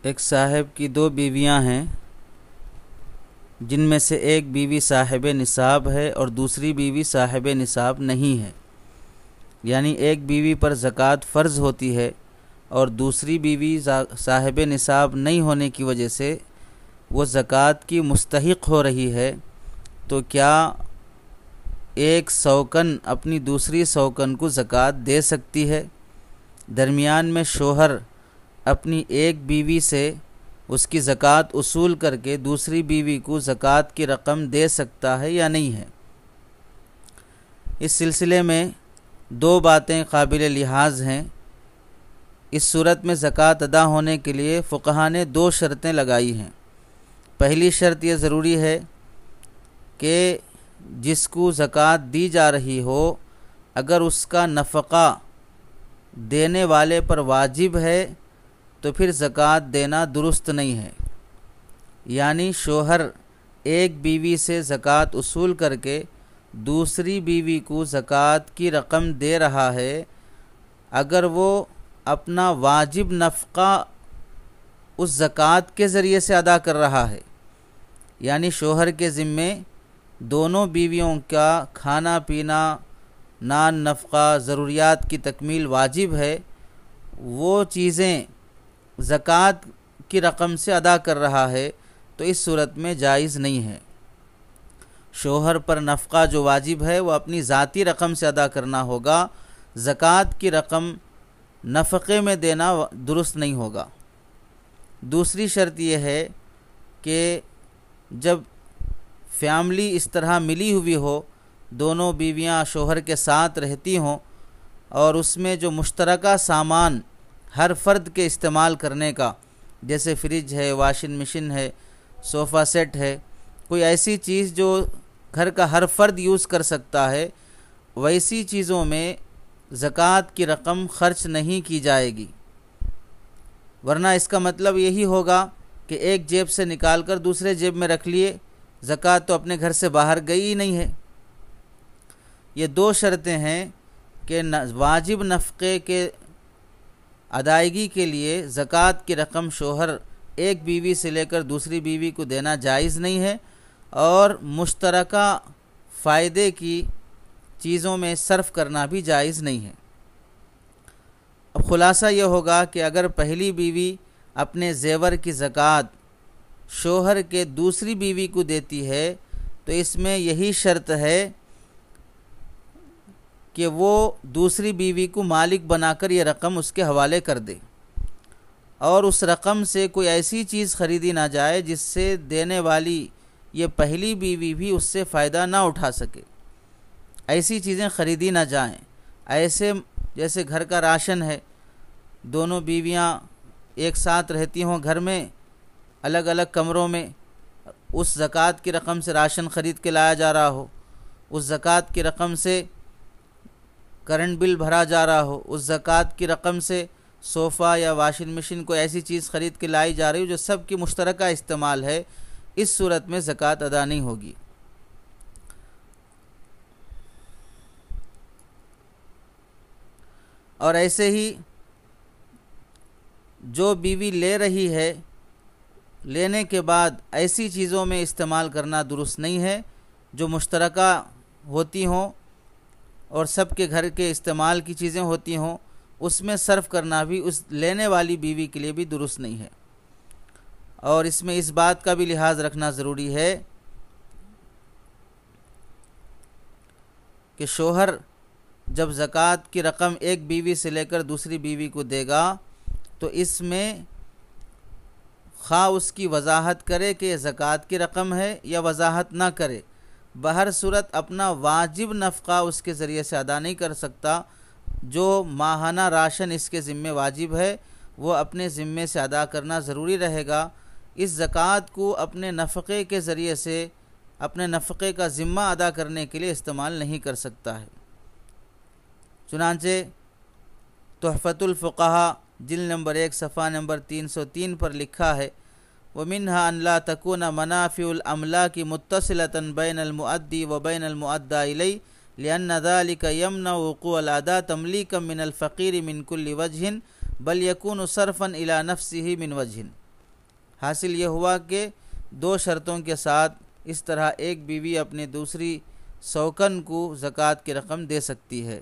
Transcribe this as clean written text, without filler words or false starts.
ایک صاحب کی دو بیویاں ہیں، جن میں سے ایک بیوی صاحب نصاب ہے اور دوسری بیوی صاحب نصاب نہیں ہے، یعنی ایک بیوی پر زکوٰۃ فرض ہوتی ہے اور دوسری بیوی صاحب نصاب نہیں ہونے کی وجہ سے وہ زکوٰۃ کی مستحق ہو رہی ہے، تو کیا ایک سوکن اپنی دوسری سوکن کو زکوٰۃ دے سکتی ہے؟ درمیان میں شوہر اپنی ایک بیوی سے اس کی زکوٰۃ اصول کر کے دوسری بیوی کو زکوٰۃ کی رقم دے سکتا ہے یا نہیں ہے؟ اس سلسلے میں دو باتیں قابل لحاظ ہیں۔ اس صورت میں زکوٰۃ ادا ہونے کے لیے فقہا نے دو شرطیں لگائی ہیں۔ پہلی شرط یہ ضروری ہے کہ جس کو زکوٰۃ دی جا رہی ہو، اگر اس کا نفقہ دینے والے پر واجب ہے تو پھر زکوٰۃ دینا درست نہیں ہے، یعنی شوہر ایک بیوی سے زکوٰۃ اصول کر کے دوسری بیوی کو زکوٰۃ کی رقم دے رہا ہے، اگر وہ اپنا واجب نفقہ اس زکوٰۃ کے ذریعے سے ادا کر رہا ہے، یعنی شوہر کے ذمے دونوں بیویوں کا کھانا پینا، نان نفقہ، ضروریات کی تکمیل واجب ہے، وہ چیزیں زکوٰۃ کی رقم سے ادا کر رہا ہے تو اس صورت میں جائز نہیں ہے۔ شوہر پر نفقہ جو واجب ہے وہ اپنی ذاتی رقم سے ادا کرنا ہوگا، زکوٰۃ کی رقم نفقے میں دینا درست نہیں ہوگا۔ دوسری شرط یہ ہے کہ جب فیملی اس طرح ملی ہوئی ہو، دونوں بیویاں شوہر کے ساتھ رہتی ہوں اور اس میں جو مشترکہ سامان ہر فرد کے استعمال کرنے کا، جیسے فریج ہے، واشنگ مشین ہے، صوفہ سیٹ ہے، کوئی ایسی چیز جو گھر کا ہر فرد یوز کر سکتا ہے، ویسی چیزوں میں زکوٰۃ کی رقم خرچ نہیں کی جائے گی، ورنہ اس کا مطلب یہی ہوگا کہ ایک جیب سے نکال کر دوسرے جیب میں رکھ لیے، زکوٰۃ تو اپنے گھر سے باہر گئی ہی نہیں ہے۔ یہ دو شرطیں ہیں کہ واجب نفقے کے ادائیگی کے لیے زکوٰۃ کی رقم شوہر ایک بیوی سے لے کر دوسری بیوی کو دینا جائز نہیں ہے، اور مشترکہ فائدے کی چیزوں میں صرف کرنا بھی جائز نہیں ہے۔ اب خلاصہ یہ ہوگا کہ اگر پہلی بیوی اپنے زیور کی زکوٰۃ شوہر کے دوسری بیوی کو دیتی ہے تو اس میں یہی شرط ہے کہ وہ دوسری بیوی کو مالک بنا کر یہ رقم اس کے حوالے کر دے، اور اس رقم سے کوئی ایسی چیز خریدی نہ جائے جس سے دینے والی یہ پہلی بیوی بھی اس سے فائدہ نہ اٹھا سکے، ایسی چیزیں خریدی نہ جائیں۔ ایسے جیسے گھر کا راشن ہے، دونوں بیویاں ایک ساتھ رہتی ہوں گھر میں، الگ الگ کمروں میں، اس زکوٰۃ کی رقم سے راشن خرید کے لایا جا رہا ہو، اس زکوٰۃ کی رقم سے کرنٹ بل بھرا جا رہا ہو، اس زکوٰۃ کی رقم سے صوفہ یا واشنگ مشین کوئی ایسی چیز خرید کے لائی جا رہی ہو جو سب کی مشترکہ استعمال ہے، اس صورت میں زکوٰۃ ادا نہیں ہوگی۔ اور ایسے ہی جو بیوی لے رہی ہے، لینے کے بعد ایسی چیزوں میں استعمال کرنا درست نہیں ہے جو مشترکہ ہوتی ہوں اور سب کے گھر کے استعمال کی چیزیں ہوتی ہوں، اس میں صرف کرنا بھی اس لینے والی بیوی کے لیے بھی درست نہیں ہے۔ اور اس میں اس بات کا بھی لحاظ رکھنا ضروری ہے کہ شوہر جب زکوٰۃ کی رقم ایک بیوی سے لے کر دوسری بیوی کو دے گا تو اس میں خواہ اس کی وضاحت کرے کہ یہ زکوٰۃ کی رقم ہے یا وضاحت نہ کرے، بہر صورت اپنا واجب نفقہ اس کے ذریعے سے ادا نہیں کر سکتا۔ جو ماہانہ راشن اس کے ذمے واجب ہے وہ اپنے ذمے سے ادا کرنا ضروری رہے گا، اس زکوٰۃ کو اپنے نفقے کے ذریعے سے اپنے نفقے کا ذمہ ادا کرنے کے لیے استعمال نہیں کر سکتا ہے۔ چنانچہ تحفۃ الفقہا جلد نمبر 1 صفحہ نمبر 303 پر لکھا ہے، وَمِنْهَا أَنْ لَا تَكُونَ مَنَافِعُ الْأَمْلَاكِ مُتَّصِلَةً بَيْنَ الْمُؤَدِّي وَبَيْنَ الْمُؤَدَّى إِلَيْهِ لأن ذلك يمنع وقوع الأداء تمليكا من الفقير من كل وجه بل يكون صرفا إلى نفسه من وجه۔ حاصل یہ ہوا کہ 2 شرطوں کے ساتھ اس طرح ایک بیوی اپنی دوسری سوکن کو زکوٰۃ کی رقم دے سکتی ہے۔